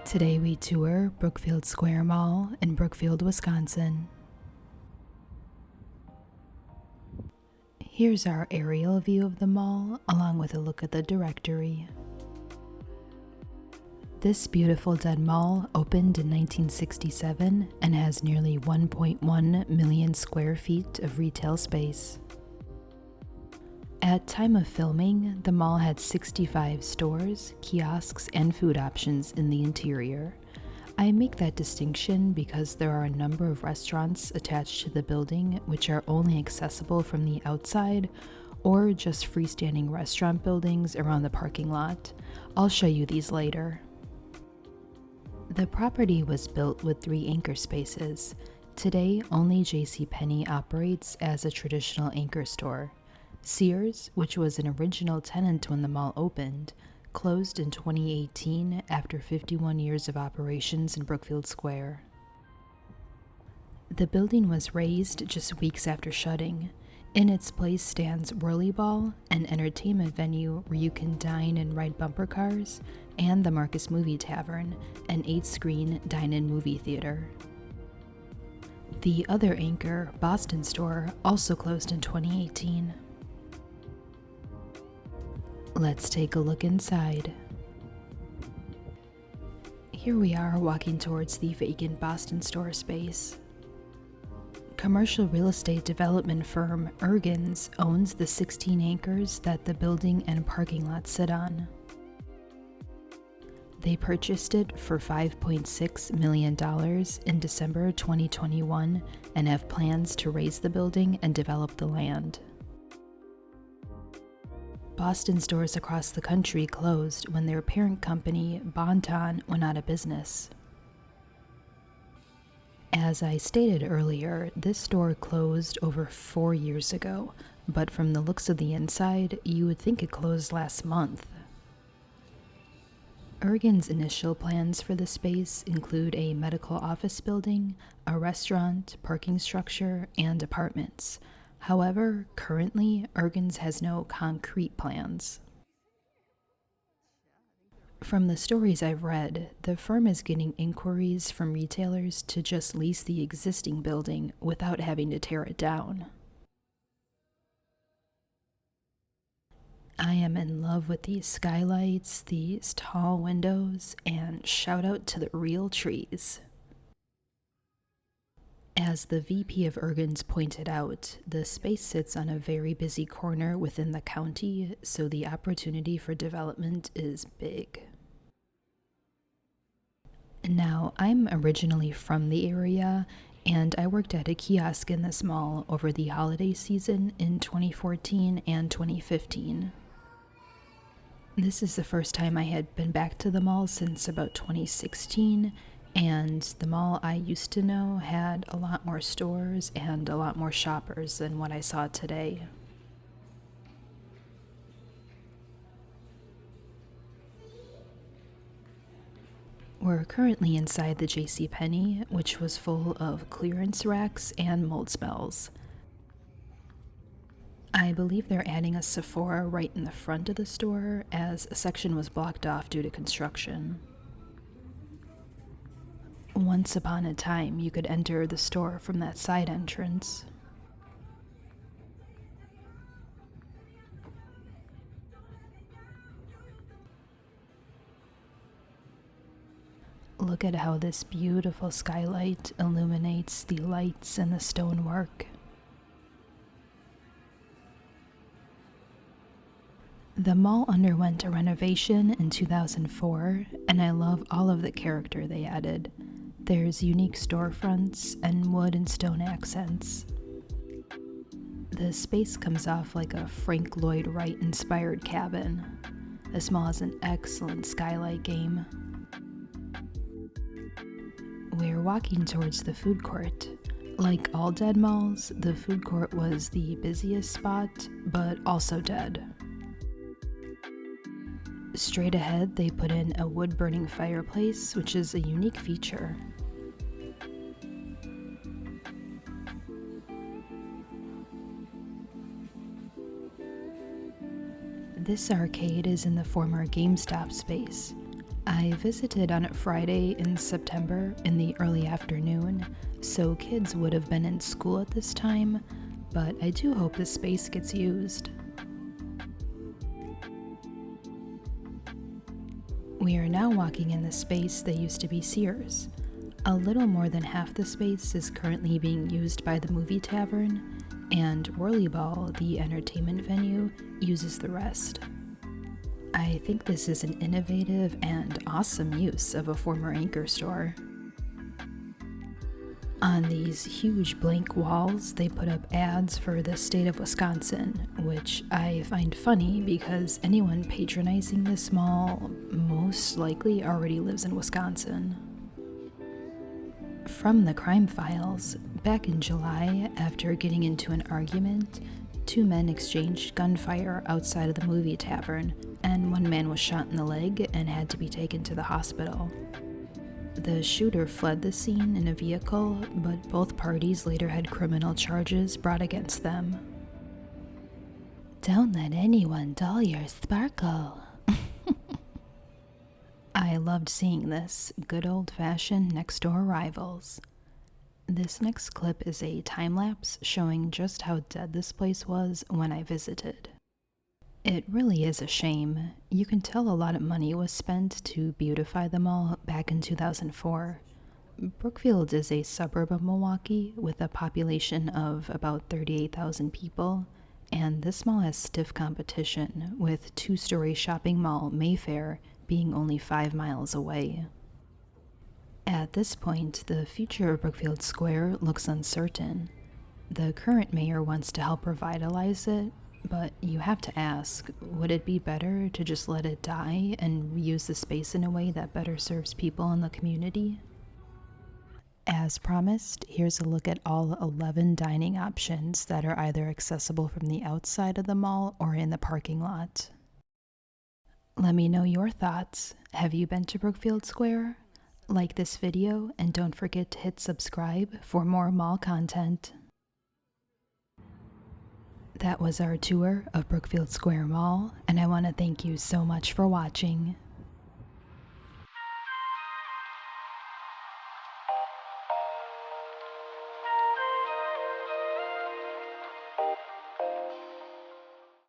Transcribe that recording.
Today we tour Brookfield Square Mall in Brookfield, Wisconsin. Here's our aerial view of the mall, along with a look at the directory. This beautiful dead mall opened in 1967 and has nearly 1.1 million square feet of retail space. At time of filming, the mall had 65 stores, kiosks, and food options in the interior. I make that distinction because there are a number of restaurants attached to the building which are only accessible from the outside, or just freestanding restaurant buildings around the parking lot. I'll show you these later. The property was built with 3 anchor spaces. Today, only JCPenney operates as a traditional anchor store. Sears, which was an original tenant when the mall opened, closed in 2018 after 51 years of operations in Brookfield Square. The building was razed just weeks after shutting. In its place stands Whirly Ball, an entertainment venue where you can dine and ride bumper cars, and the Marcus Movie Tavern, an 8-screen dine-in movie theater. The other anchor, Boston Store, also closed in 2018. Let's take a look inside. Here we are walking towards the vacant Boston Store space. Commercial real estate development firm Ergens owns the 16 acres that the building and parking lot sit on. They purchased it for $5.6 million in December 2021 and have plans to raise the building and develop the land. Boston stores across the country closed when their parent company, Bon-Ton, went out of business. As I stated earlier, this store closed over 4 years ago, but from the looks of the inside, you would think it closed last month. Ergens' initial plans for the space include a medical office building, a restaurant, parking structure, and apartments. However, currently, Ergens has no concrete plans. From the stories I've read, the firm is getting inquiries from retailers to just lease the existing building without having to tear it down. I am in love with these skylights, these tall windows, and shout out to the real trees. As the VP of Ergens pointed out, the space sits on a very busy corner within the county, so the opportunity for development is big. Now, I'm originally from the area, and I worked at a kiosk in this mall over the holiday season in 2014 and 2015. This is the first time I had been back to the mall since about 2016, and the mall I used to know had a lot more stores and a lot more shoppers than what I saw today. We're currently inside the JCPenney, which was full of clearance racks and mold smells. I believe they're adding a Sephora right in the front of the store, as a section was blocked off due to construction. Once upon a time, you could enter the store from that side entrance. Look at how this beautiful skylight illuminates the lights and the stonework. The mall underwent a renovation in 2004, and I love all of the character they added. There's unique storefronts and wood and stone accents. The space comes off like a Frank Lloyd Wright-inspired cabin. This mall has an excellent skylight game. We're walking towards the food court. Like all dead malls, the food court was the busiest spot, but also dead. Straight ahead, they put in a wood-burning fireplace, which is a unique feature. This arcade is in the former GameStop space. I visited on a Friday in September in the early afternoon, so kids would have been in school at this time, but I do hope the space gets used. We are now walking in the space that used to be Sears. A little more than half the space is currently being used by the movie tavern, and Whirlyball, the entertainment venue, uses the rest. I think this is an innovative and awesome use of a former anchor store. On these huge blank walls, they put up ads for the state of Wisconsin, which I find funny because anyone patronizing this mall most likely already lives in Wisconsin. From the crime files, back in July, after getting into an argument, 2 men exchanged gunfire outside of the movie tavern, and 1 man was shot in the leg and had to be taken to the hospital. The shooter fled the scene in a vehicle, but both parties later had criminal charges brought against them. Don't let anyone dull your sparkle. I loved seeing this, good old-fashioned next-door rivals. This next clip is a time-lapse showing just how dead this place was when I visited. It really is a shame. You can tell a lot of money was spent to beautify the mall back in 2004. Brookfield is a suburb of Milwaukee with a population of about 38,000 people, and this mall has stiff competition, with two-story shopping mall Mayfair being only 5 miles away. At this point, the future of Brookfield Square looks uncertain. The current mayor wants to help revitalize it, but you have to ask, would it be better to just let it die and reuse the space in a way that better serves people in the community? As promised, here's a look at all 11 dining options that are either accessible from the outside of the mall or in the parking lot. Let me know your thoughts. Have you been to Brookfield Square? Like this video and don't forget to hit subscribe for more mall content. That was our tour of Brookfield Square Mall, and I want to thank you so much for watching.